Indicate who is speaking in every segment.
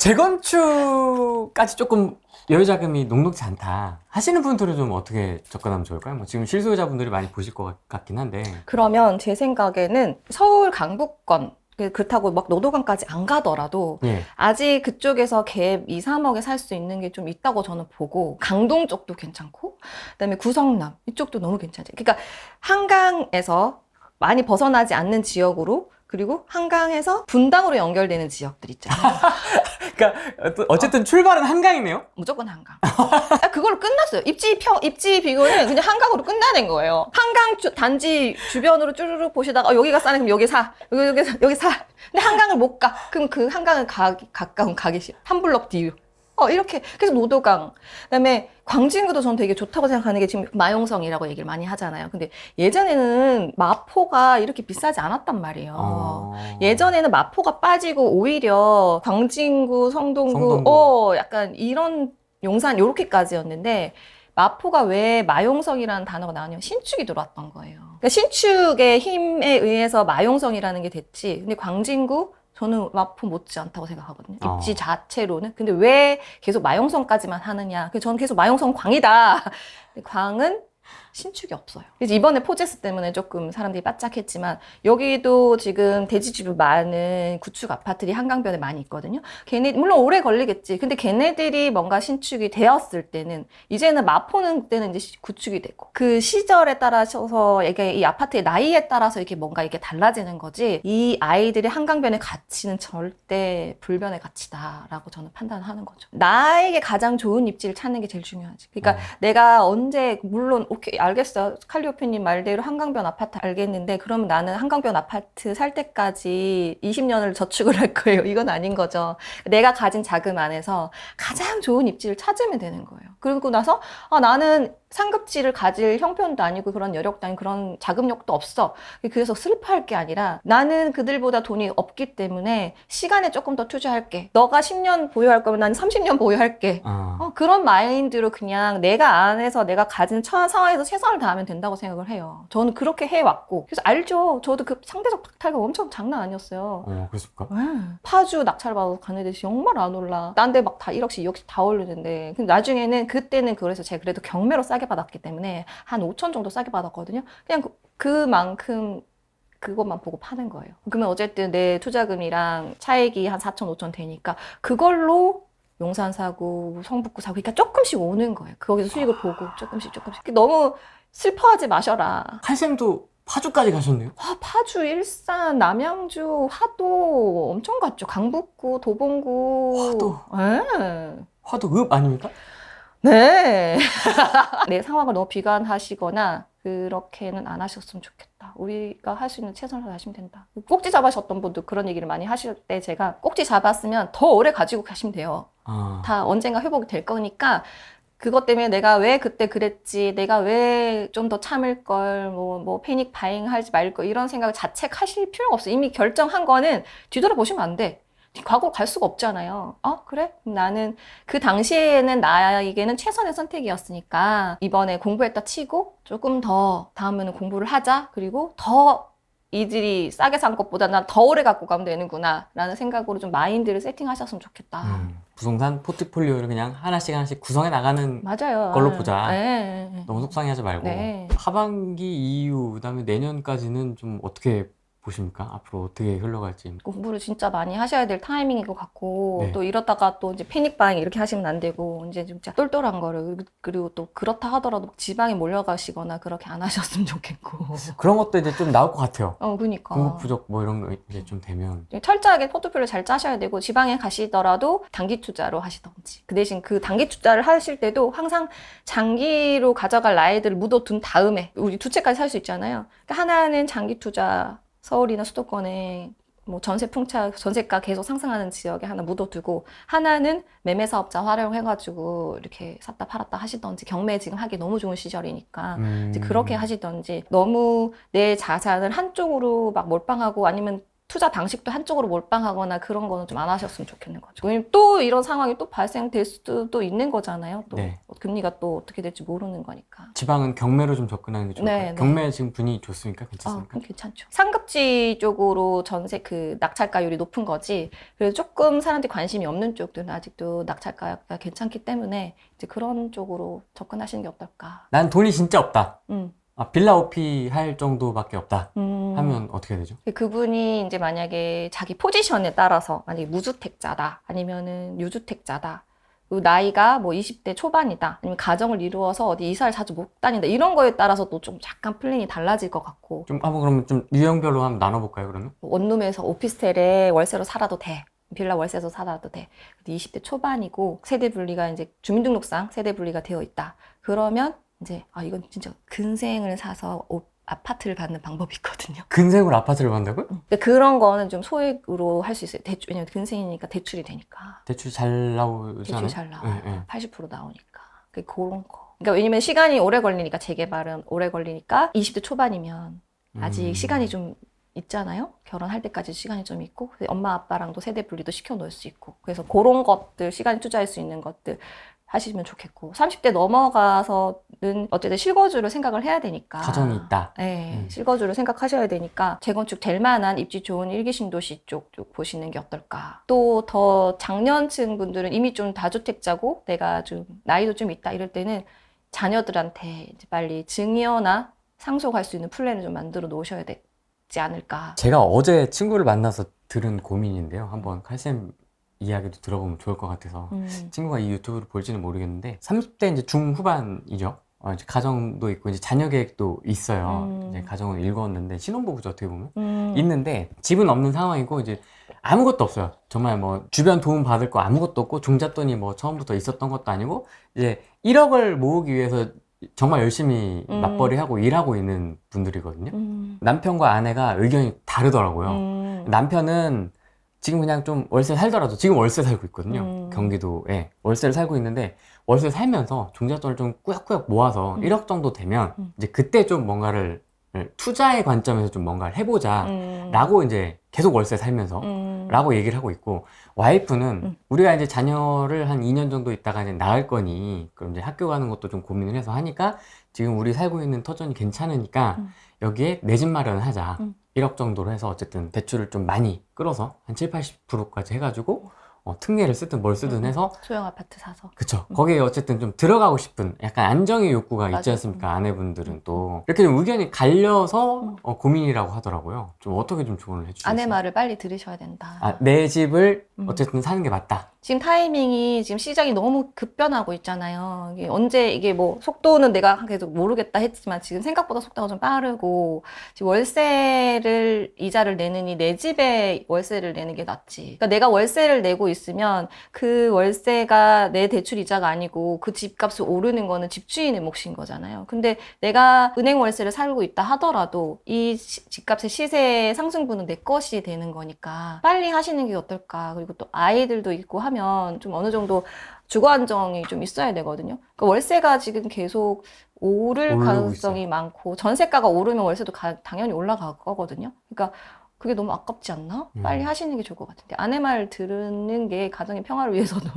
Speaker 1: 재건축까지 조금 여유자금이 녹록지 않다 하시는 분들은 좀 어떻게 접근하면 좋을까요? 뭐 지금 실소유자분들이 많이 보실 것 같긴 한데.
Speaker 2: 그러면 제 생각에는 서울 강북권, 그렇다고 막 노도강까지 안 가더라도
Speaker 1: 예.
Speaker 2: 아직 그쪽에서 갭 2, 3억에 살 수 있는 게 좀 있다고 저는 보고, 강동 쪽도 괜찮고 그다음에 구성남 이쪽도 너무 괜찮죠. 그러니까 한강에서 많이 벗어나지 않는 지역으로, 그리고 한강에서 분당으로 연결되는 지역들 있잖아요.
Speaker 1: 그러니까 어쨌든 출발은 한강이네요.
Speaker 2: 무조건 한강. 그걸로 끝났어요. 입지 비교는 그냥 한강으로 끝나는 거예요. 한강 단지 주변으로 쭈르륵 보시다가 여기가 싸네, 그럼 여기 사. 여기 사. 근데 한강을 못 가. 그럼 그 한강은 가까운 가기 싫어. 한 블럭 뒤로. 이렇게. 그래서 노도강. 그다음에 광진구도 저는 되게 좋다고 생각하는 게, 지금 마용성이라고 얘기를 많이 하잖아요. 근데 예전에는 마포가 이렇게 비싸지 않았단 말이에요. 예전에는 마포가 빠지고 오히려 광진구, 성동구. 약간 이런, 용산 요렇게까지였는데, 마포가 왜 마용성이라는 단어가 나왔냐면 신축이 들어왔던 거예요. 그러니까 신축의 힘에 의해서 마용성이라는 게 됐지. 근데 광진구, 저는 마포 못지 않다고 생각하거든요. 입지 자체로는. 근데 왜 계속 마용성까지만 하느냐. 그래서 저는 계속 마용성 광이다. 근데 광은 신축이 없어요. 그래서 이번에 포제스 때문에 조금 사람들이 바짝했지만, 여기도 지금 대지집이 많은 구축 아파트들이 한강변에 많이 있거든요. 물론 오래 걸리겠지. 근데 걔네들이 뭔가 신축이 되었을 때는, 이제는 마포는 그때는 이제 구축이 되고, 그 시절에 따라서 이게 이 아파트의 나이에 따라서 이렇게 뭔가 이게 달라지는 거지, 이 아이들의 한강변의 가치는 절대 불변의 가치다라고 저는 판단하는 거죠. 나에게 가장 좋은 입지를 찾는 게 제일 중요하지. 그러니까 내가 언제, 물론 오케이 알겠어, 칼리오피님 말대로 한강변 아파트 알겠는데, 그러면 나는 한강변 아파트 살 때까지 20년을 저축을 할 거예요. 이건 아닌 거죠. 내가 가진 자금 안에서 가장 좋은 입지를 찾으면 되는 거예요. 그러고 나서 나는 상급지를 가질 형편도 아니고 그런 여력도 아니고 그런 자금력도 없어. 그래서 슬퍼할 게 아니라, 나는 그들보다 돈이 없기 때문에 시간에 조금 더 투자할게. 너가 10년 보유할 거면 난 30년 보유할게. 그런 마인드로 그냥 내가 안에서 내가 가진 상황에서 최선을 다하면 된다고 생각을 해요. 저는 그렇게 해왔고. 그래서 알죠. 저도 그 상대적 박탈감 엄청 장난 아니었어요.
Speaker 1: 그렇습니까?
Speaker 2: 파주 낙찰받아서 가는 데서 정말 안 올라. 딴 데 막 다 1억씩 2억씩 다 오르는데. 근데 나중에는, 그때는 그래서 제가 그래도 경매로 싸게 받았기 때문에 한 5천 정도 싸게 받았거든요. 그냥 그만큼 그것만 보고 파는 거예요. 그러면 어쨌든 내 투자금이랑 차익이 한 4천, 5천 되니까 그걸로 용산 사고 성북구 사고, 그러니까 조금씩 오는 거예요. 거기서 수익을 보고 조금씩. 너무 슬퍼하지 마셔라.
Speaker 1: 칼쌤도 파주까지 가셨네요?
Speaker 2: 파주, 일산, 남양주, 화도 엄청 갔죠. 강북구, 도봉구.
Speaker 1: 화도?
Speaker 2: 네.
Speaker 1: 화도 읍 아닙니까?
Speaker 2: 네. 내 상황을 너무 비관하시거나 그렇게는 안 하셨으면 좋겠다. 우리가 할 수 있는 최선을 다하시면 된다. 꼭지 잡으셨던 분도 그런 얘기를 많이 하실 때, 제가 꼭지 잡았으면 더 오래 가지고 가시면 돼요. 다 언젠가 회복이 될 거니까, 그것 때문에 내가 왜 그때 그랬지, 내가 왜 좀 더 참을 걸, 뭐 패닉 바잉 하지 말 걸, 이런 생각을 자책하실 필요가 없어요. 이미 결정한 거는 뒤돌아보시면 안 돼. 과거로 갈 수가 없잖아요. 그래? 나는 그 당시에는 나에게는 최선의 선택이었으니까 이번에 공부했다 치고 조금 더 다음에는 공부를 하자. 그리고 더 이들이 싸게 산 것보다 난 더 오래 갖고 가면 되는구나 라는 생각으로 좀 마인드를 세팅하셨으면 좋겠다.
Speaker 1: 부동산 포트폴리오를 그냥 하나씩 구성해 나가는
Speaker 2: 맞아요.
Speaker 1: 걸로 보자.
Speaker 2: 네.
Speaker 1: 너무 속상해하지 말고.
Speaker 2: 네.
Speaker 1: 하반기 이후, 그다음에 내년까지는 좀 어떻게 보십니까? 앞으로 어떻게 흘러갈지.
Speaker 2: 공부를 진짜 많이 하셔야 될 타이밍인 것 같고,
Speaker 1: 네.
Speaker 2: 또 이러다가 또 이제 패닉바잉 이렇게 하시면 안 되고, 이제 진짜 똘똘한 거를, 그리고 또 그렇다 하더라도 지방에 몰려가시거나 그렇게 안 하셨으면 좋겠고.
Speaker 1: 그런 것도 이제 좀 나올 것 같아요.
Speaker 2: 그니까.
Speaker 1: 공급 부족 뭐 이런 거 이제 좀 되면.
Speaker 2: 철저하게 포트폴리오 잘 짜셔야 되고, 지방에 가시더라도 단기 투자로 하시던지. 그 대신 그 단기 투자를 하실 때도 항상 장기로 가져갈 나이들을 묻어둔 다음에, 우리 두 채까지 살 수 있잖아요. 그러니까 하나는 장기 투자, 서울이나 수도권에 뭐 전세가 계속 상승하는 지역에 하나 묻어두고, 하나는 매매 사업자 활용해가지고 이렇게 샀다 팔았다 하시던지, 경매 지금 하기 너무 좋은 시절이니까 이제 그렇게 하시던지, 너무 내 자산을 한쪽으로 막 몰빵하고 아니면 투자 방식도 한쪽으로 몰빵하거나 그런 거는 좀 안 하셨으면 좋겠는 거죠. 왜냐면 또 이런 상황이 또 발생될 수도 있는 거잖아요. 또
Speaker 1: 네.
Speaker 2: 금리가 또 어떻게 될지 모르는 거니까.
Speaker 1: 지방은 경매로 좀 접근하는 게 좋을까요?
Speaker 2: 네, 네.
Speaker 1: 경매 지금 분위기 좋습니까?
Speaker 2: 아,
Speaker 1: 괜찮습니까?
Speaker 2: 그럼 괜찮죠. 상급지 쪽으로 전세 그 낙찰가율이 높은 거지. 그래서 조금 사람들이 관심이 없는 쪽들은 아직도 낙찰가가 괜찮기 때문에 이제 그런 쪽으로 접근하시는 게 어떨까.
Speaker 1: 난 돈이 진짜 없다.
Speaker 2: 음.
Speaker 1: 빌라 오피 할 정도밖에 없다.
Speaker 2: 음.
Speaker 1: 하면 어떻게 되죠?
Speaker 2: 그분이 이제 만약에 자기 포지션에 따라서 만약에 무주택자다 아니면은 유주택자다 그리고 나이가 뭐 20대 초반이다 아니면 가정을 이루어서 어디 이사를 자주 못 다닌다 이런 거에 따라서도 좀 약간 플랜이 달라질 것 같고
Speaker 1: 좀 한번 그러면 좀 유형별로 한번 나눠볼까요? 그러면
Speaker 2: 원룸에서 오피스텔에 월세로 살아도 돼. 빌라 월세에서 살아도 돼. 20대 초반이고 세대 분리가 이제 주민등록상 세대 분리가 되어 있다. 그러면 이제 이건 진짜 근생을 사서 아파트를 받는 방법이 있거든요.
Speaker 1: 근생으로 아파트를 받는다고요?
Speaker 2: 근데 그런 거는 좀 소액으로 할 수 있어요. 왜냐면 근생이니까 대출이 되니까.
Speaker 1: 대출이 잘 나오지
Speaker 2: 대출이
Speaker 1: 않아요?
Speaker 2: 잘 나와요.
Speaker 1: 네, 네.
Speaker 2: 80% 나오니까. 그런 거. 그러니까 왜냐면 시간이 오래 걸리니까 재개발은 오래 걸리니까 20대 초반이면 아직 시간이 좀 있잖아요. 결혼할 때까지 시간이 좀 있고 엄마 아빠랑도 세대 분리도 시켜 놓을 수 있고 그래서 그런 것들 시간이 투자할 수 있는 것들 하시면 좋겠고 30대 넘어가서는 어쨌든 실거주를 생각을 해야 되니까
Speaker 1: 가정이 있다.
Speaker 2: 네, 실거주를 생각하셔야 되니까 재건축 될 만한 입지 좋은 1기 신도시 쪽 보시는 게 어떨까. 또 더 장년층 분들은 이미 좀 다주택자고 내가 좀 나이도 좀 있다 이럴 때는 자녀들한테 이제 빨리 증여나 상속할 수 있는 플랜을 좀 만들어 놓으셔야 되지 않을까.
Speaker 1: 제가 어제 친구를 만나서 들은 고민인데요. 한번 칼쌤 이야기도 들어보면 좋을 것 같아서 친구가 이 유튜브를 볼지는 모르겠는데 30대 이제 중후반이죠. 이제 가정도 있고 이제 자녀 계획도 있어요. 이제 가정을 일궜는데 신혼부부죠 어떻게 보면 있는데 집은 없는 상황이고 이제 아무것도 없어요. 정말 뭐 주변 도움 받을 거 아무것도 없고 종잣돈이 뭐 처음부터 있었던 것도 아니고 이제 1억을 모으기 위해서 정말 열심히 맞벌이하고 일하고 있는 분들이거든요. 남편과 아내가 의견이 다르더라고요. 남편은 지금 그냥 좀 월세 살더라도 지금 월세 살고 있거든요. 경기도에 월세를 살고 있는데 월세 살면서 종잣돈을 좀 꾸역꾸역 모아서 1억 정도 되면 이제 그때 좀 뭔가를 투자의 관점에서 좀 뭔가를 해보자 라고 이제 계속 월세 살면서 라고 얘기를 하고 있고 와이프는 우리가 이제 자녀를 한 2년 정도 있다가 이제 낳을 거니 그럼 이제 학교 가는 것도 좀 고민을 해서 하니까 지금 우리 살고 있는 터전이 괜찮으니까 여기에 내 집 마련을 하자 1억 정도로 해서 어쨌든 대출을 좀 많이 끌어서 한 7, 80%까지 해가지고 특례를 쓰든 뭘 쓰든 해서
Speaker 2: 소형 아파트 사서
Speaker 1: 그쵸 거기에 어쨌든 좀 들어가고 싶은 약간 안정의 욕구가 있지
Speaker 2: 맞아요.
Speaker 1: 않습니까 아내분들은 또 이렇게 좀 의견이 갈려서 고민이라고 하더라고요. 좀 어떻게 좀 조언을 해주세요.
Speaker 2: 아내 말을 빨리 들으셔야 된다.
Speaker 1: 내 집을 어쨌든 사는 게 맞다.
Speaker 2: 지금 타이밍이 지금 시장이 너무 급변하고 있잖아요. 이게 언제 이게 뭐 속도는 내가 계속 모르겠다 했지만 지금 생각보다 속도가 좀 빠르고 지금 월세를 이자를 내느니 내 집에 월세를 내는 게 낫지. 그러니까 내가 월세를 내고 있으면 그 월세가 내 대출 이자가 아니고 그 집값이 오르는 거는 집주인의 몫인 거잖아요. 근데 내가 은행 월세를 살고 있다 하더라도 이 집값의 시세 상승분은 내 것이 되는 거니까 빨리 하시는 게 어떨까. 그리고 또 아이들도 있고 하면 좀 어느 정도 주거 안정이 좀 있어야 되거든요. 그러니까 월세가 지금 계속 오를
Speaker 1: 오르고
Speaker 2: 가능성이
Speaker 1: 있어요.
Speaker 2: 많고 전세가가 오르면 월세도 당연히 올라갈 거거든요. 그러니까 그게 너무 아깝지 않나? 빨리 하시는 게 좋을 것 같은데 아내 말 들은 게 가정의 평화를 위해서도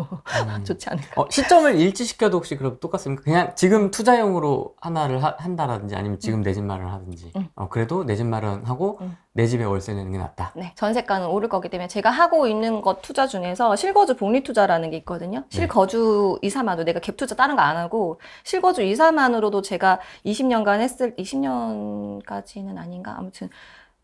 Speaker 2: 좋지 않을까?
Speaker 1: 시점을 일치시켜도 혹시 그럼 똑같습니까? 그냥 지금 투자용으로 하나를 한다라든지 아니면 지금 내 집 마련을 하든지 그래도 내 집 마련하고 내 집에 월세 내는 게 낫다.
Speaker 2: 네, 전세가는 오를 거기 때문에 제가 하고 있는 것 투자 중에서 실거주 복리 투자라는 게 있거든요. 실거주 이사만으로 내가 갭 투자 다른 거 안 하고 실거주 이사만으로도 제가 20년까지는 아닌가 아무튼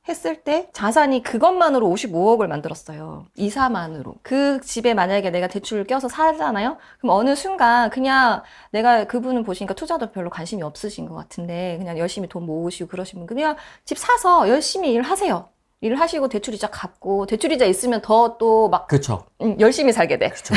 Speaker 2: 했을 때 자산이 그것만으로 55억을 만들었어요. 이사만으로. 그 집에 만약에 내가 대출을 껴서 사잖아요? 그럼 어느 순간 그냥 내가 그분은 보시니까 투자도 별로 관심이 없으신 것 같은데 그냥 열심히 돈 모으시고 그러시면 그냥 집 사서 열심히 일하세요. 일을 하시고 대출이자 갚고 대출이자 있으면 더 또 막
Speaker 1: 그쵸.
Speaker 2: 열심히 살게 돼.
Speaker 1: 그쵸.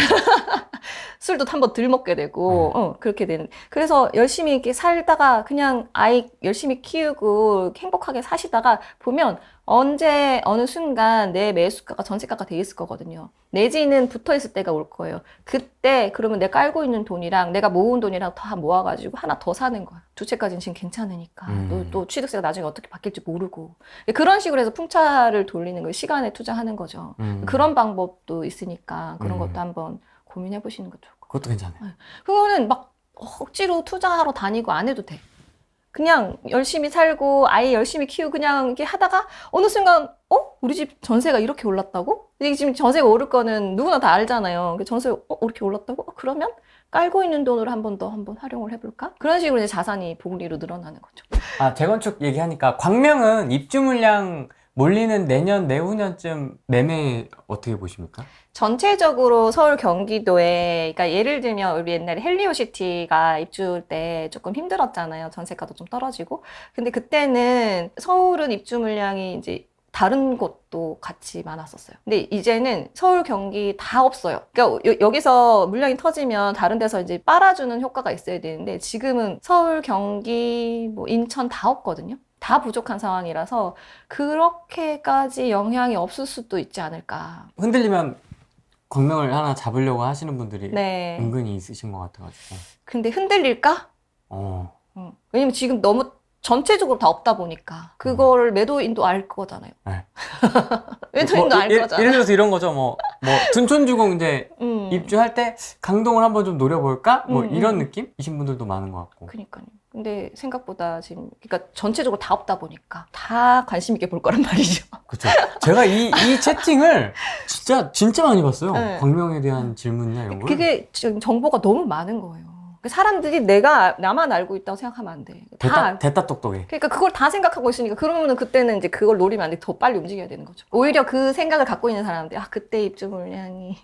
Speaker 2: 술도 한 번 덜 먹게 되고 그렇게 되는. 그래서 열심히 이렇게 살다가 그냥 아이 열심히 키우고 행복하게 사시다가 보면 언제 어느 순간 내 매수가가 전세가가 돼 있을 거거든요. 내지는 붙어 있을 때가 올 거예요. 그때 그러면 내가 깔고 있는 돈이랑 내가 모은 돈이랑 다 모아가지고 하나 더 사는 거야. 두 채까지는 지금 괜찮으니까. 또 취득세가 나중에 어떻게 바뀔지 모르고. 그런 식으로 해서 풍차를 돌리는 거예요. 시간에 투자하는 거죠. 그런 방법도 있으니까 그런 것도 한번 고민해 보시는 것도 좋고.
Speaker 1: 그것도 괜찮아요.
Speaker 2: 그거는 막 억지로 투자하러 다니고 안 해도 돼. 그냥 열심히 살고 아이 열심히 키우고 그냥 이렇게 하다가 어느 순간 우리 집 전세가 이렇게 올랐다고? 이게 지금 전세가 오를 거는 누구나 다 알잖아요. 전세 이렇게 올랐다고? 그러면 깔고 있는 돈으로 한 번 더 활용을 해볼까? 그런 식으로 이제 자산이 복리로 늘어나는 거죠.
Speaker 1: 아, 재건축 얘기하니까 광명은 입주 물량 몰리는 내년 내후년쯤 매매 어떻게 보십니까?
Speaker 2: 전체적으로 서울 경기도에, 그러니까 예를 들면 우리 옛날에 헬리오시티가 입주 때 조금 힘들었잖아요. 전세가도 좀 떨어지고. 근데 그때는 서울은 입주 물량이 이제 다른 곳도 같이 많았었어요. 근데 이제는 서울, 경기 다 없어요. 그러니까 여기서 물량이 터지면 다른 데서 이제 빨아주는 효과가 있어야 되는데 지금은 서울, 경기, 뭐 인천 다 없거든요. 다 부족한 상황이라서 그렇게까지 영향이 없을 수도 있지 않을까.
Speaker 1: 흔들리면 광명을 하나 잡으려고 하시는 분들이
Speaker 2: 네.
Speaker 1: 은근히 있으신 것 같아가지고.
Speaker 2: 근데 흔들릴까? 왜냐면 지금 너무 전체적으로 다 없다 보니까 그거를 매도인도 알 거잖아요.
Speaker 1: 네.
Speaker 2: 매도인도 알 거잖아요.
Speaker 1: 예를 들어서 이런 거죠. 뭐 둔촌주공 이제 입주할 때 강동을 한번 좀 노려볼까? 뭐 이런 느낌이신 분들도 많은 것 같고.
Speaker 2: 그러니까요. 근데 생각보다 지금 그러니까 전체적으로 다 없다 보니까 다 관심 있게 볼 거란 말이죠.
Speaker 1: 그렇죠. 제가 이 채팅을 진짜 많이 봤어요.
Speaker 2: 네.
Speaker 1: 광명에 대한 질문이나 이런 걸.
Speaker 2: 그게 지금 정보가 너무 많은 거예요. 사람들이 나만 알고 있다고 생각하면 안 돼.
Speaker 1: 됐다 똑똑해.
Speaker 2: 그러니까 그걸 다 생각하고 있으니까 그러면은 그때는 이제 그걸 노리면 안 돼. 더 빨리 움직여야 되는 거죠. 오히려 그 생각을 갖고 있는 사람들, 그때 입주 물량이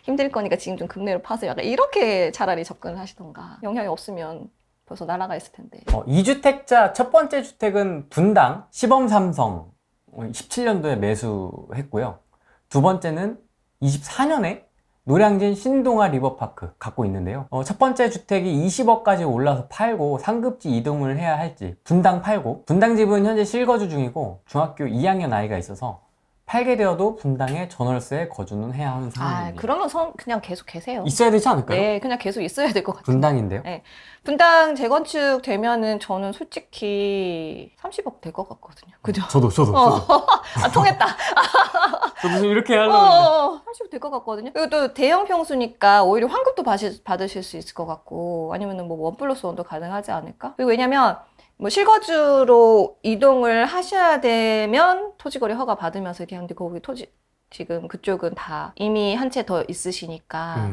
Speaker 2: 힘들 거니까 지금 좀 급매로 파세요. 약간 이렇게 차라리 접근을 하시던가. 영향이 없으면 벌써 날아가 있을 텐데.
Speaker 1: 2주택자 첫 번째 주택은 분당 시범 삼성 17년도에 매수했고요. 두 번째는 24년에 노량진 신동아 리버파크 갖고 있는데요. 첫 번째 주택이 20억까지 올라서 팔고 상급지 이동을 해야 할지 분당 팔고, 분당 집은 현재 실거주 중이고 중학교 2학년 아이가 있어서 팔게 되어도 분당에 전월세 거주는 해야 하는 상황입니다.
Speaker 2: 그러면 그냥 계속 계세요.
Speaker 1: 있어야 되지 않을까요?
Speaker 2: 네, 그냥 계속 있어야 될 것 같아요.
Speaker 1: 분당인데요.
Speaker 2: 네. 분당 재건축 되면은 저는 솔직히 30억 될 것 같거든요. 그죠?
Speaker 1: 저도.
Speaker 2: 통했다.
Speaker 1: 저도 지금 이렇게 하려고.
Speaker 2: 30억 될 것 같거든요. 그리고 또 대형 평수니까 오히려 환급도 받으실 수 있을 것 같고, 아니면은 뭐 1+1도 가능하지 않을까? 그리고 왜냐면 뭐 실거주로 이동을 하셔야 되면 토지거래 허가 받으면서 이렇게 하는데 거기 지금 그쪽은 다 이미 한 채 더 있으시니까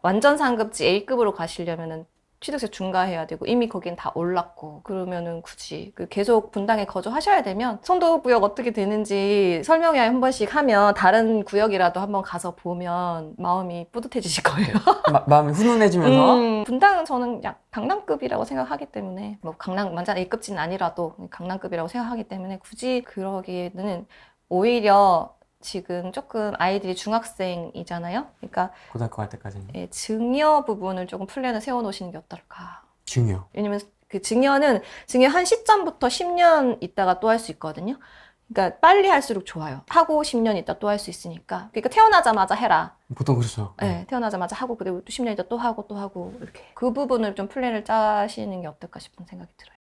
Speaker 2: 완전 상급지 A급으로 가시려면은 취득세 중과해야 되고 이미 거긴 다 올랐고 그러면은 굳이 계속 분당에 거주하셔야 되면 선도구역 어떻게 되는지 설명회 한 번씩 하면 다른 구역이라도 한번 가서 보면 마음이 뿌듯해지실 거예요.
Speaker 1: 마음이 훈훈해지면서
Speaker 2: 분당은 저는 강남급이라고 생각하기 때문에 뭐 완전 A급지는 아니라도 강남급이라고 생각하기 때문에 굳이 그러기에는 오히려 지금 조금 아이들이 중학생이잖아요. 그러니까
Speaker 1: 고등학교 갈 때까지는.
Speaker 2: 예, 증여 부분을 조금 플랜을 세워놓으시는 게 어떨까.
Speaker 1: 증여.
Speaker 2: 왜냐면 그 증여 한 시점부터 10년 있다가 또 할 수 있거든요. 그러니까 빨리 할수록 좋아요. 하고 10년 있다 또 할 수 있으니까. 그러니까 태어나자마자 해라.
Speaker 1: 보통 그렇죠.
Speaker 2: 네, 태어나자마자 하고 그리고 또 10년 있다 또 하고 이렇게. 그 부분을 좀 플랜을 짜시는 게 어떨까 싶은 생각이 들어요.